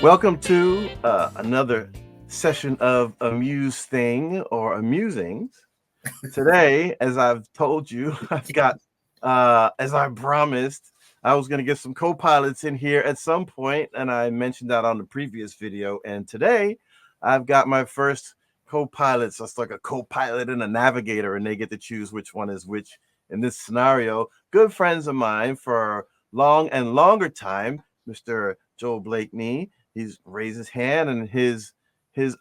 Welcome to another session of a Muse Thing or Amusings. Today, as I've told you, I've got, as I promised, I was going to get some co pilots in here at some point, and I mentioned that on the previous video. And today, I've got my first co pilots. It's like a co pilot and a navigator, and they get to choose which one is which in this scenario. Good friends of mine for long and longer time, Mr. Joel Blakeney. He's raised his hand, and his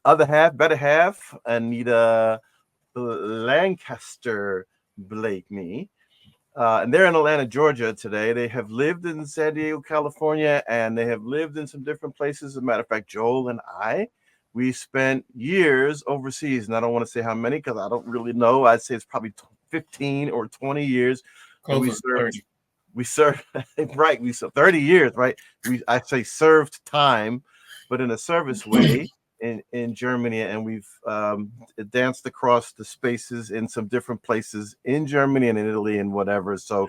other half, better half, Anita Lancaster Blakeney. And they're in Atlanta, Georgia today. They have lived in San Diego, California, and they have lived in some different places. As a matter of fact, Joel and we spent years overseas. And I don't want to say how many because I don't really know. I'd say it's probably 15 or 20 years that we Closer to served. 30. We served, right? We served 30 years, right? I say served time, but in a service way in Germany, and we've danced across the spaces in some different places in Germany and in Italy and whatever. So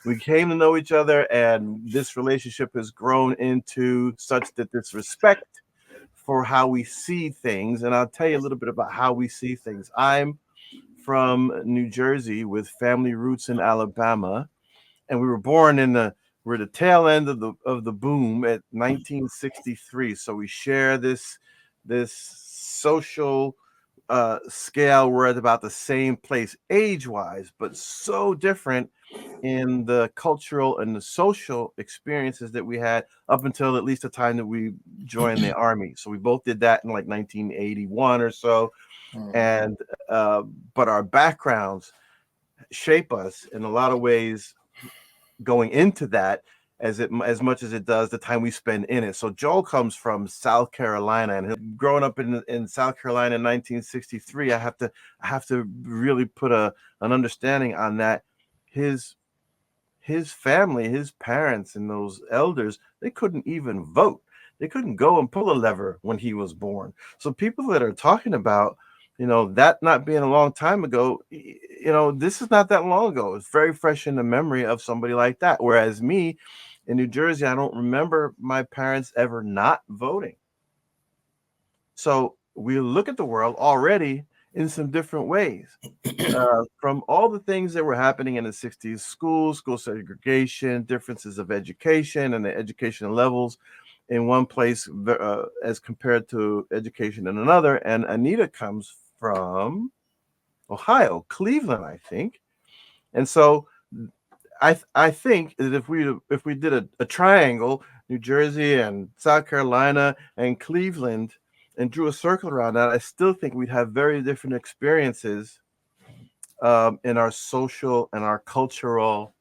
we came to know each other, and this relationship has grown into such that this respect for how we see things. And I'll tell you a little bit about how we see things. I'm from New Jersey with family roots in Alabama, and we were born in the tail end of the boom at 1963. So we share this social scale. We're at about the same place age wise, but so different in the cultural and the social experiences that we had up until at least the time that we joined the army. So we both did that in like 1981 or so, and but our backgrounds shape us in a lot of ways going into that as much as it does the time we spend in it. So Joel comes from South Carolina, and growing up in South Carolina in 1963, I have to really put an understanding on that. His his family, his parents, and those elders, they couldn't even vote. They couldn't go and pull a lever when he was born. So people that are talking about, that not being a long time ago, this is not that long ago. It's very fresh in the memory of somebody like that. Whereas me in New Jersey, I don't remember my parents ever not voting. So we look at the world already in some different ways. From all the things that were happening in the 60s, school segregation, differences of education and the educational levels in one place as compared to education in another. And Anita comes from Ohio, Cleveland, I think. And so I think that if we did a triangle, New Jersey and South Carolina and Cleveland, and drew a circle around that, I still think we'd have very different experiences in our social and our cultural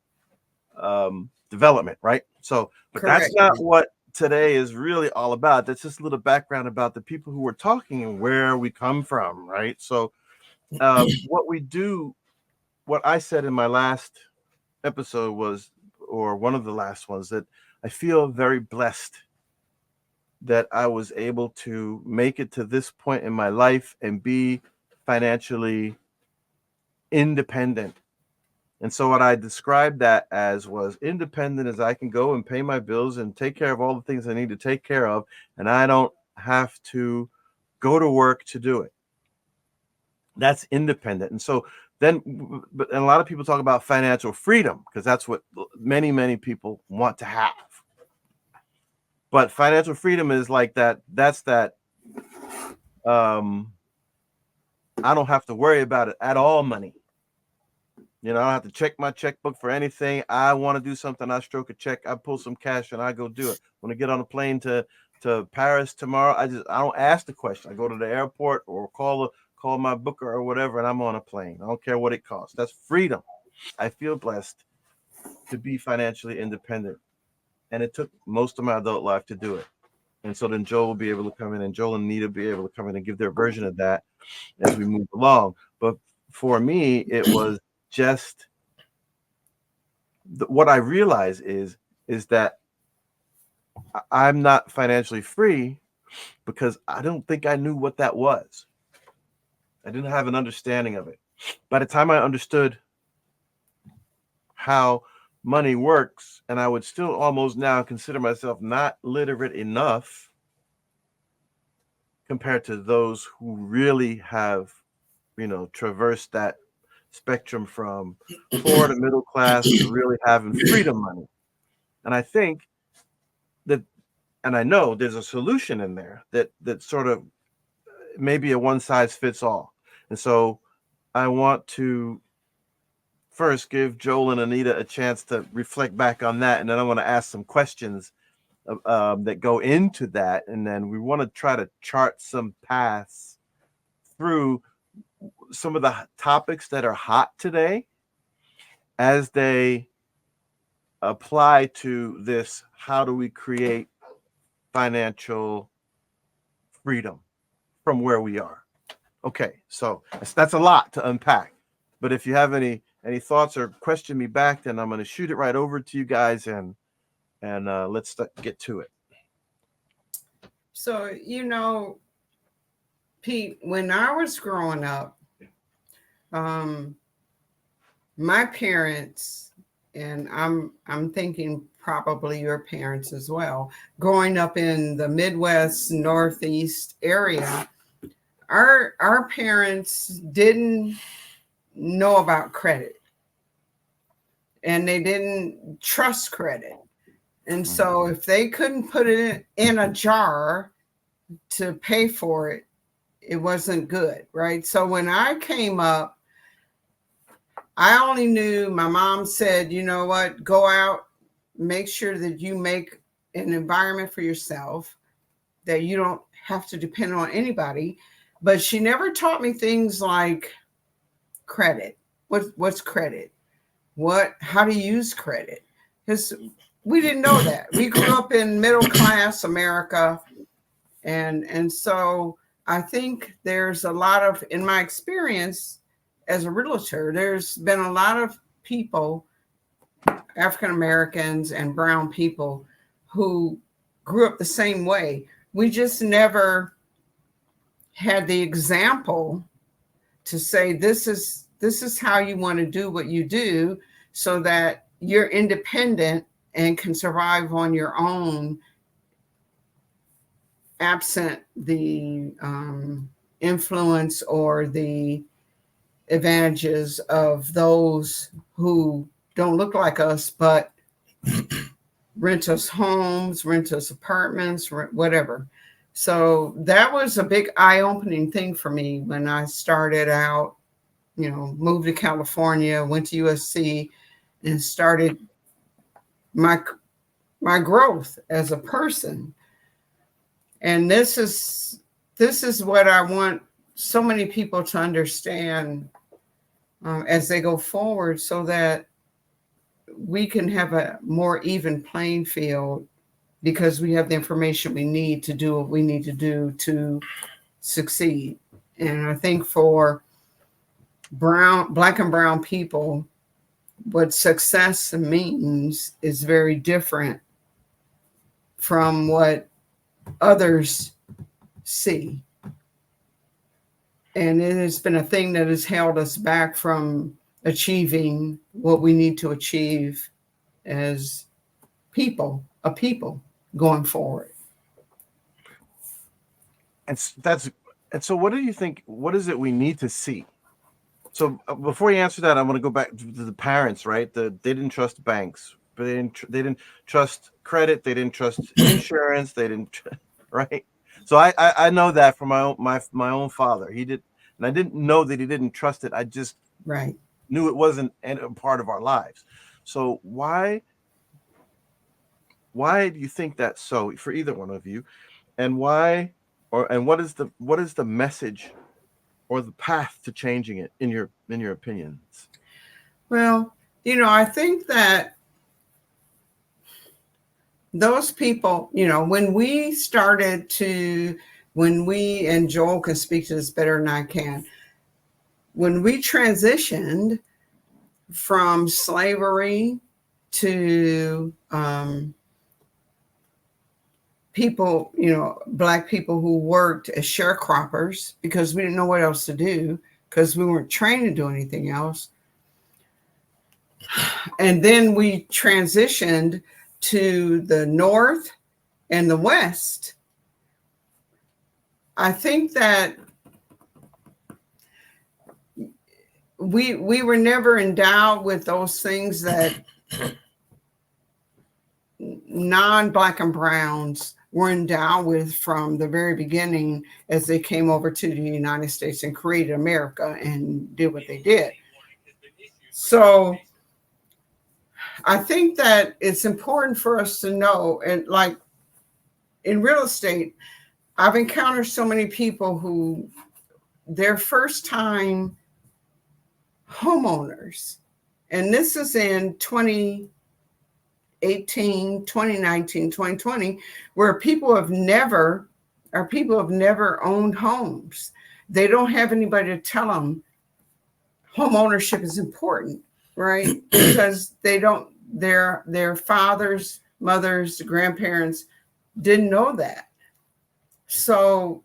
development, right? So, but that's Correct. not what today is really all about. That's just a little background about the people who were talking and where we come from, right? So, what we do, what I said in my last episode was, or one of the last ones, that I feel very blessed that I was able to make it to this point in my life and be financially independent. And so what I described that as was independent as I can go and pay my bills and take care of all the things I need to take care of, and I don't have to go to work to do it. That's independent. And so then, and a lot of people talk about financial freedom because that's what many people want to have. But financial freedom is like that. That's that. Um, I don't have to worry about it at all. Money. I don't have to check my checkbook for anything. I want to do something. I stroke a check. I pull some cash and I go do it. When I get on a plane to Paris tomorrow, I don't ask the question. I go to the airport or call my booker or whatever, and I'm on a plane. I don't care what it costs. That's freedom. I feel blessed to be financially independent, and it took most of my adult life to do it. And so then Joel will be able to come in, and Joel and Nita be able to come in and give their version of that as we move along. But for me, it was just what I realize is that I'm not financially free because I don't think I knew what that was. I didn't have an understanding of it. By the time I understood how money works, and I would still almost now consider myself not literate enough compared to those who really have, traversed that spectrum from poor to middle class to really having freedom money. And I think that, and I know there's a solution in there that sort of maybe a one size fits all. And so I want to first give Joel and Anita a chance to reflect back on that, and then I want to ask some questions that go into that, and then we want to try to chart some paths through some of the topics that are hot today as they apply to this. How do we create financial freedom from where we are? Okay, so that's a lot to unpack. But if you have any thoughts or question me back, then I'm going to shoot it right over to you guys, and let's get to it. So, Pete, when I was growing up, my parents, and I'm thinking probably your parents as well, growing up in the Midwest, Northeast area, our parents didn't know about credit, and they didn't trust credit. And so if they couldn't put it in a jar to pay for it, it wasn't good, right? So when I came up, I only knew my mom said, you know what, go out, make sure that you make an environment for yourself, that you don't have to depend on anybody. But she never taught me things like credit. What's credit? How to use credit? Because we didn't know that. We grew up in middle class America. And so I think there's a lot of, in my experience as a realtor, there's been a lot of people, African Americans and brown people, who grew up the same way. We just never had the example to say, this is how you want to do what you do so that you're independent and can survive on your own, absent the influence or the advantages of those who don't look like us, but rent us homes, rent us apartments, whatever. So that was a big eye-opening thing for me when I started out, moved to California, went to USC, and started my growth as a person. And this is what I want so many people to understand as they go forward, so that we can have a more even playing field, because we have the information we need to do what we need to do to succeed. And I think for Black and brown people, what success means is very different from what others see. And it has been a thing that has held us back from achieving what we need to achieve as people going forward. And so what do you think, what is it we need to see? So before you answer that, I want to go back to the parents, right? They didn't trust banks, but they didn't trust credit. They didn't trust insurance. They didn't, right? So I know that from my own father. He did, and I didn't know that he didn't trust it. I just knew it wasn't a part of our lives. So why do you think that's so for either one of you, and why, and what is the message or the path to changing it in your opinions? Well, I think that those people, when we and Joel can speak to this better than I can, when we transitioned from slavery to people, Black people who worked as sharecroppers because we didn't know what else to do, because we weren't trained to do anything else. And then we transitioned to the North and the West. I think that we were never endowed with those things that non-black and browns were endowed with from the very beginning as they came over to the United States and created America and did what they did. So I think that it's important for us to know, and like in real estate, I've encountered so many people who their first time homeowners, and this is in 2018, 2019, 2020, where people have never owned homes. They don't have anybody to tell them home ownership is important, right? Because they don't, their fathers, mothers, grandparents didn't know that. So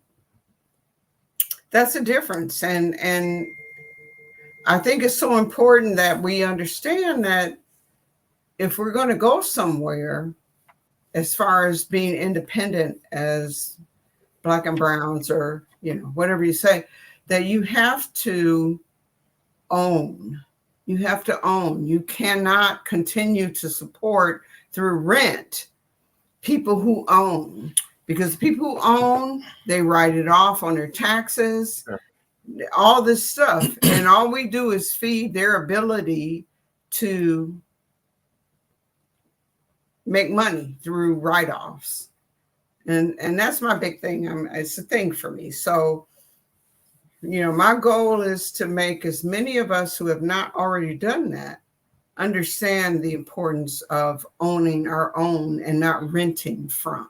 that's a difference. And I think it's so important that we understand that if we're going to go somewhere, as far as being independent as black and browns, or, you know, whatever you say, that you have to own. You have to own. You cannot continue to support through rent people who own, because people who own, they write it off on their taxes, all this stuff. And all we do is feed their ability to make money through write-offs. And that's my big thing. It's a thing for me. So, you know, my goal is to make as many of us who have not already done that understand the importance of owning our own and not renting from.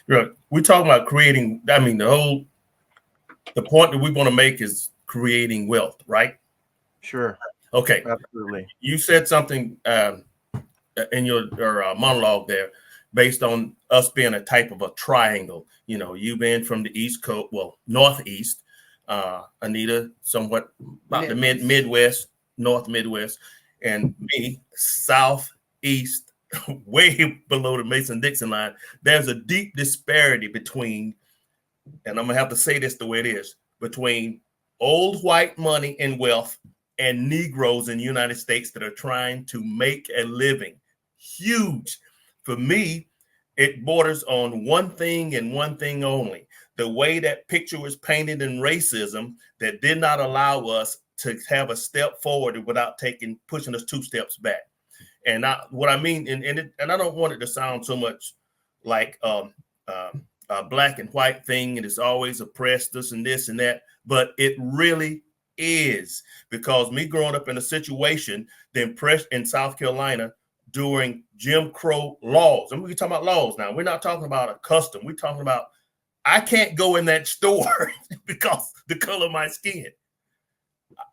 Right. We're talking about creating, I mean, the point that we want to make is creating wealth, right? Sure. Okay. Absolutely. You said something in your monologue there based on us being a type of a triangle. You know, you being from the East Coast, well, Northeast, Anita, somewhat about the Midwest, North Midwest, and me, Southeast, way below the Mason-Dixon line. There's a deep disparity between, and I'm going to have to say this the way it is, between old white money and wealth and Negroes in the United States that are trying to make a living. Huge. For me, it borders on one thing and one thing only. The way that picture was painted in racism that did not allow us to have a step forward without pushing us 2 steps back. And what I mean, and I don't want it to sound so much like a black and white thing, and it's always oppressed us and this and that, but it really is, because me growing up in a situation that impressed in South Carolina during Jim Crow laws, and we're talking about laws now. We're not talking about a custom. We're talking about I can't go in that store because the color of my skin.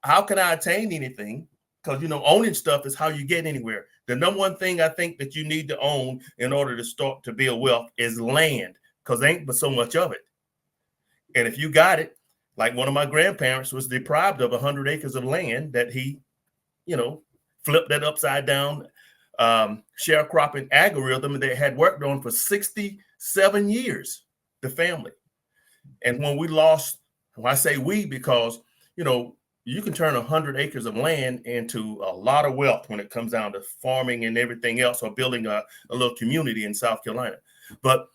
How can I attain anything? Because, you know, owning stuff is how you get anywhere. The number one thing I think that you need to own in order to start to build wealth is land, because there ain't but so much of it. And if you got it, like one of my grandparents was deprived of 100 acres of land that he, you know, flipped that upside down sharecropping algorithm that had worked on for 67 years, the family. And when we lost, well, I say we because, you know, you can turn 100 acres of land into a lot of wealth when it comes down to farming and everything else, or building a little community in South Carolina. But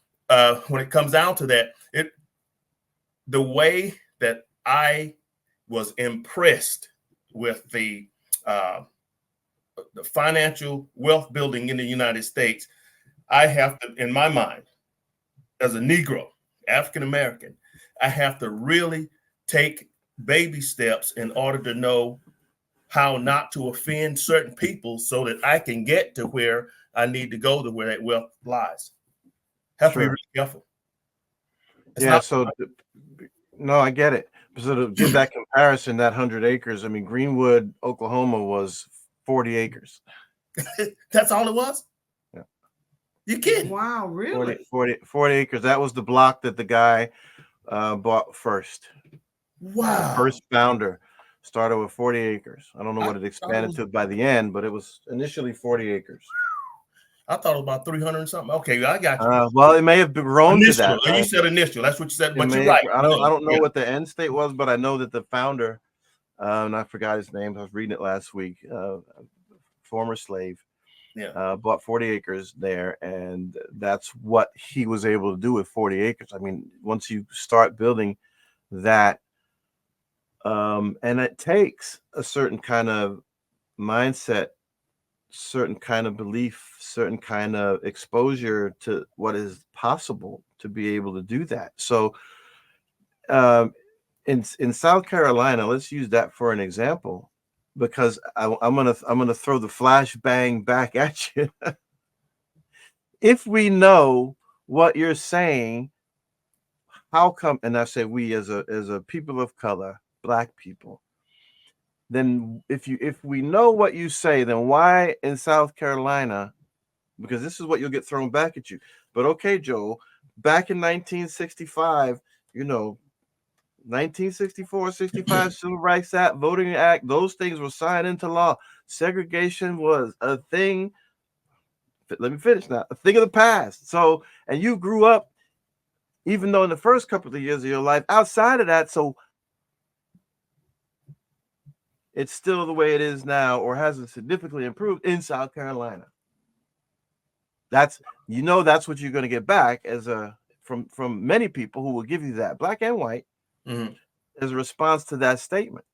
when it comes down to that, the way that I was impressed with the financial wealth building in the United States, I have to, in my mind, as a Negro, African American, I have to really take baby steps in order to know how not to offend certain people so that I can get to where I need to go, to where that wealth lies. Have to be really careful. No, I get it. So to give that comparison, that 100 acres, I mean, Greenwood, Oklahoma was 40 acres. That's all it was? Yeah. You kidding? Wow, really? 40 acres. That was the block that the guy bought first. Wow. The first founder started with 40 acres. I don't know what it expanded to by the end, but it was initially 40 acres. I thought it was about 300 and something. Okay, I got you. Well, it may have grown to Initial. that. You said initial. That's what you said. It But you're may right. I don't know what the end state was, but I know that the founder, and I forgot his name. I was reading it last week. Former slave. Yeah. Bought 40 acres there, and that's what he was able to do with 40 acres. I mean, once you start building that, and it takes a certain kind of mindset, certain kind of belief, certain kind of exposure to what is possible to be able to do that. So, um, in South Carolina, let's use that for an example, because I'm gonna throw the flashbang back at you. If we know what you're saying, how come? And I say we as a people of color, Black people. Then if we know what you say, then why in South Carolina? Because this is what you'll get thrown back at you. But okay, Joel, back in 1965, 1964, 65 Civil Rights Act, Voting Act, those things were signed into law. Segregation was a thing. Let me finish now. A thing of the past. So, and you grew up, even though in the first couple of years of your life, outside of that, so it's still the way it is now, or hasn't significantly improved in South Carolina. That's what you're going to get back from many people who will give you that, Black and white, as a response to that statement.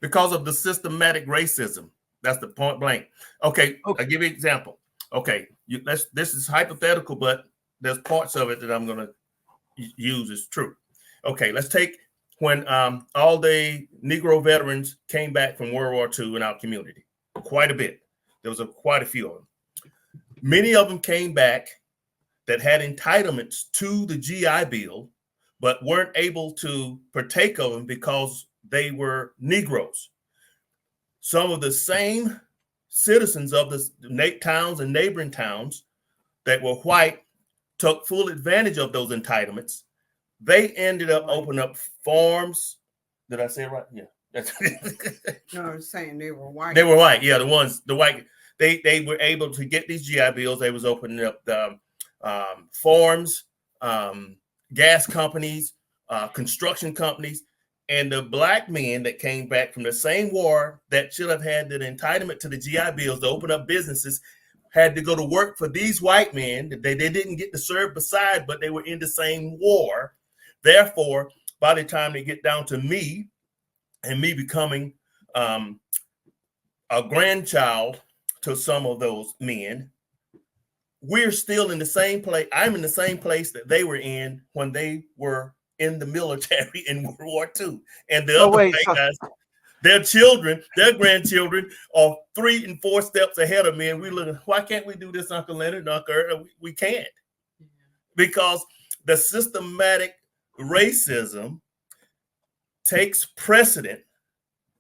Because of the systematic racism. That's the point blank. Okay. I'll give you an example. Okay, this is hypothetical, but there's parts of it that I'm going to use as true. Okay, let's take when all the Negro veterans came back from World War II in our community. Quite a bit. There was quite a few of them. Many of them came back that had entitlements to the GI Bill, but weren't able to partake of them because they were Negroes. Some of the same citizens of the towns and neighboring towns that were white took full advantage of those entitlements. They ended up opening up farms. Did I say it right? Yeah. No, I was saying they were white. They were white. Yeah, the white. They were able to get these GI Bills. They was opening up the farms, gas companies, construction companies. And the Black men that came back from the same war that should have had the entitlement to the GI Bills to open up businesses had to go to work for these white men that they didn't get to serve beside, but they were in the same war. Therefore, by the time they get down to me and me becoming a grandchild to some of those men, we're still in the same place. I'm in the same place that they were in when they were in the military in World War II. And the other white guys, their children, their grandchildren are 3 and 4 steps ahead of me. And we look, why can't we do this, Uncle Leonard, Uncle Earl? We can't. Because the systematic racism takes precedent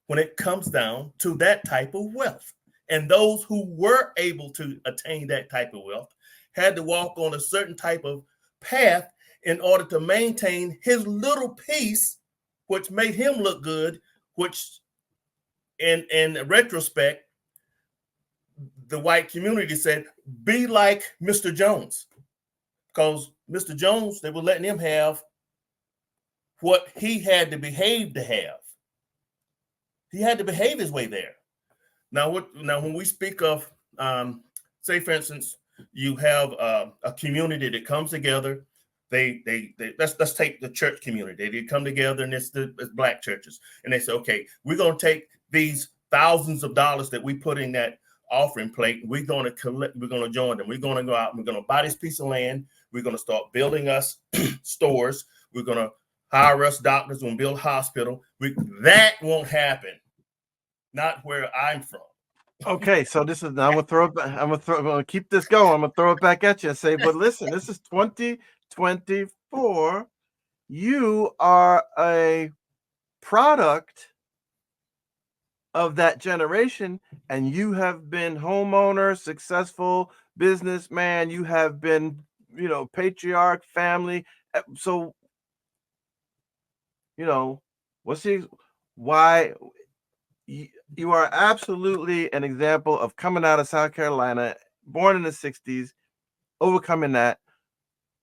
when it comes down to that type of wealth. And those who were able to attain that type of wealth had to walk on a certain type of path in order to maintain his little piece, which made him look good, which in retrospect, the white community said, be like Mr. Jones. Because Mr. Jones, they were letting him have what he had to behave to have. He had to behave his way there. Now, when we speak of, say, for instance, you have a community that comes together. Let's take the church community. They come together, and it's Black churches, and they say, okay, we're going to take these thousands of dollars that we put in that offering plate. We're going to collect. We're going to join them. We're going to go out. And we're going to buy this piece of land. We're going to start building us stores. We're going to hire us doctors. We're going to build a hospital. That won't happen. Not where I'm from. Okay, so this is I'm gonna keep this going. I'm gonna throw it back at you and say, but listen, this is 2024. You are a product of that generation, and you have been homeowner, successful businessman. You have been, patriarch, family. So, why? You are absolutely an example of coming out of South Carolina, born in the 60s, overcoming that.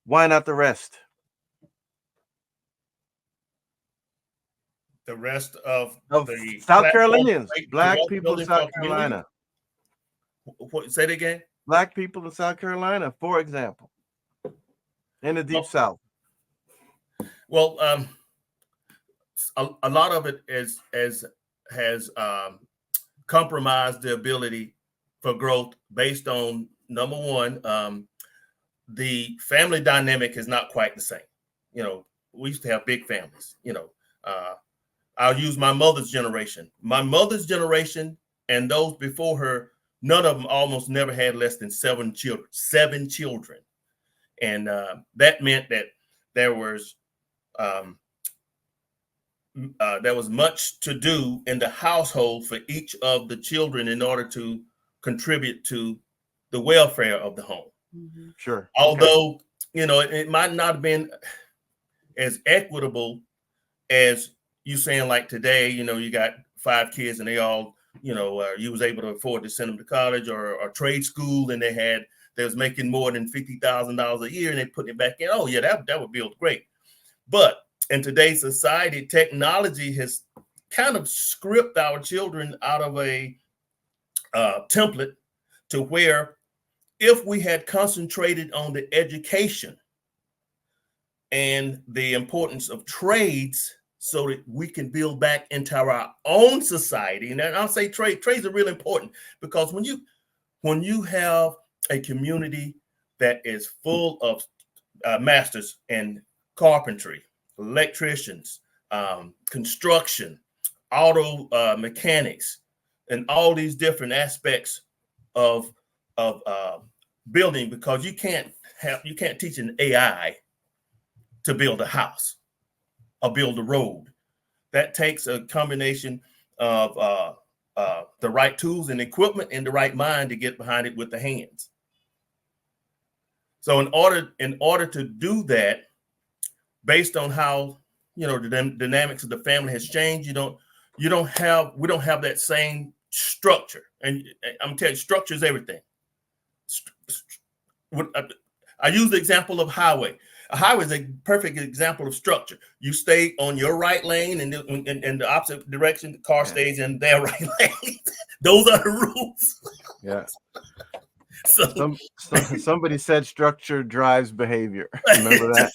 Why not the rest? The rest of Of the South platform Carolinians, for black wealth people in building for South our community. Carolina, What, say it again. black people in South Carolina, for example, in the Deep South. Well, a lot of it has compromised the ability for growth based on number one, the family dynamic is not quite the same. You know, we used to have big families. You know, I'll use my mother's generation. My mother's generation and those before her, none of them almost never had less than 7 children. 7 children, and that meant that there was much to do in the household for each of the children in order to contribute to the welfare of the home. Mm-hmm. Sure. Although, you know, it might not have been as equitable as you saying like today, you know, you got 5 kids and they all, you know, you was able to afford to send them to college or trade school, and they was making more than $50,000 a year and they put it back in. Oh yeah, that would build great. But in today's society, technology has kind of scripted our children out of a template to where if we had concentrated on the education and the importance of trades so that we can build back into our own society. And I'll say trades are really important, because when you have a community that is full of masters in carpentry, electricians, construction, auto mechanics, and all these different aspects of building, because you can't teach an AI to build a house or build a road. That takes a combination of the right tools and equipment and the right mind to get behind it with the hands. So in order to do that, based on how, you know, the dynamics of the family has changed, we don't have that same structure. And I'm telling you, structure is everything. I use the example of highway. A highway is a perfect example of structure. You stay on your right lane, and in the opposite direction, the car stays in their right lane. Those are the rules. Yeah. So Somebody said structure drives behavior. Remember that?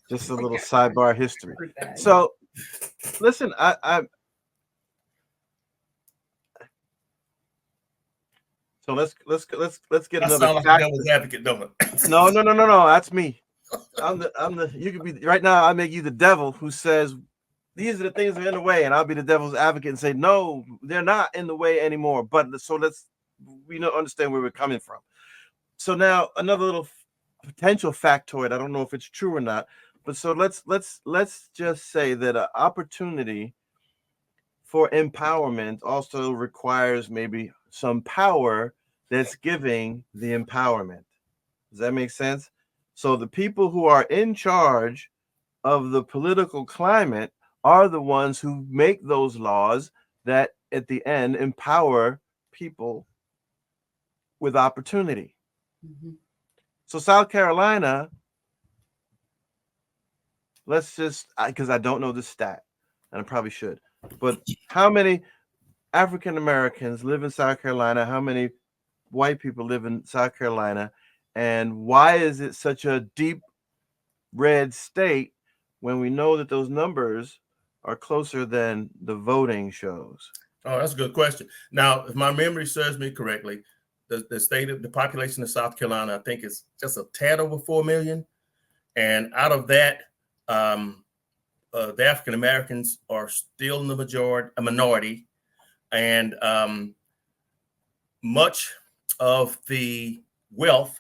Just a little sidebar history. So, listen, so let's get I another sound like fact. a devil's advocate, don't I? No. That's me. I'm the. You could be right now. I make you the devil who says these are the things that are in the way, and I'll be the devil's advocate and say no, they're not in the way anymore. But so we don't understand where we're coming from. So now another little potential factoid. I don't know if it's true or not, but so let's just say that an opportunity for empowerment also requires maybe some power that's giving the empowerment. Does that make sense? So the people who are in charge of the political climate are the ones who make those laws that at the end empower people with opportunity. Mm-hmm. So South Carolina, let's just, because I don't know the stat, and I probably should, but how many African Americans live in South Carolina? How many white people live in South Carolina? And why is it such a deep red state when we know that those numbers are closer than the voting shows? Oh, that's a good question. Now, if my memory serves me correctly, the population of South Carolina, I think, is just a tad over 4 million. And out of that, the African Americans are still in a minority. And much of the wealth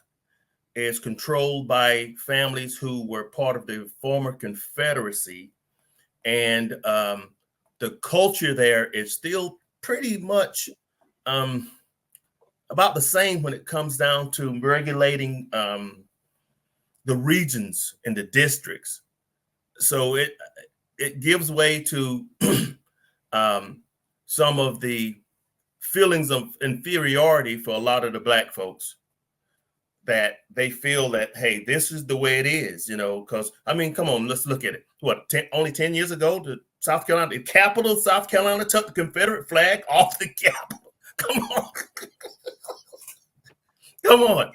is controlled by families who were part of the former Confederacy. And the culture there is still pretty much about the same when it comes down to regulating the regions and the districts. So it gives way to some of the feelings of inferiority for a lot of the Black folks, that they feel that, hey, this is the way it is, because, I mean, come on, let's look at it. Only 10 years ago, the capital of South Carolina took the Confederate flag off the Capitol. Come on. Come on.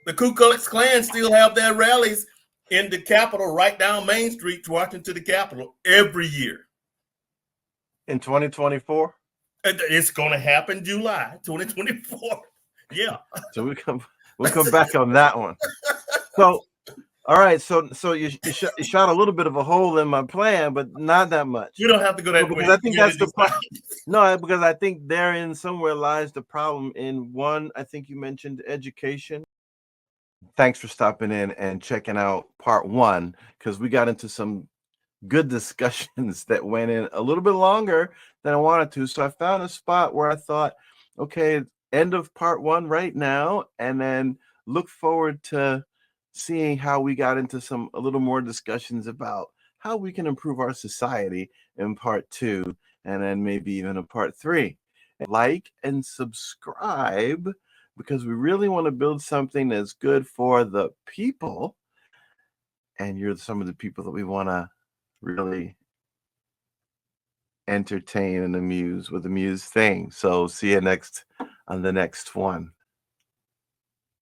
The Ku Klux Klan still have their rallies in the Capitol, right down Main Street, walking to the Capitol every year. In 2024? It's going to happen July 2024. Yeah. So we'll come back on that one. So, all right. So you shot a little bit of a hole in my plan, but not that much. You don't have to go that way. Because I think that's the problem. No, because I think therein somewhere lies the problem. In one, I think you mentioned education. Thanks for stopping in and checking out part 1, because we got into some good discussions that went in a little bit longer than I wanted to. So I found a spot where I thought, okay, end of part 1 right now, and then look forward to seeing how we got into a little more discussions about how we can improve our society in part 2, and then maybe even a part 3. Like and subscribe, because we really want to build something that's good for the people, and you're some of the people that we want to really entertain and amuse with the Muse Thing. So see you on the next one.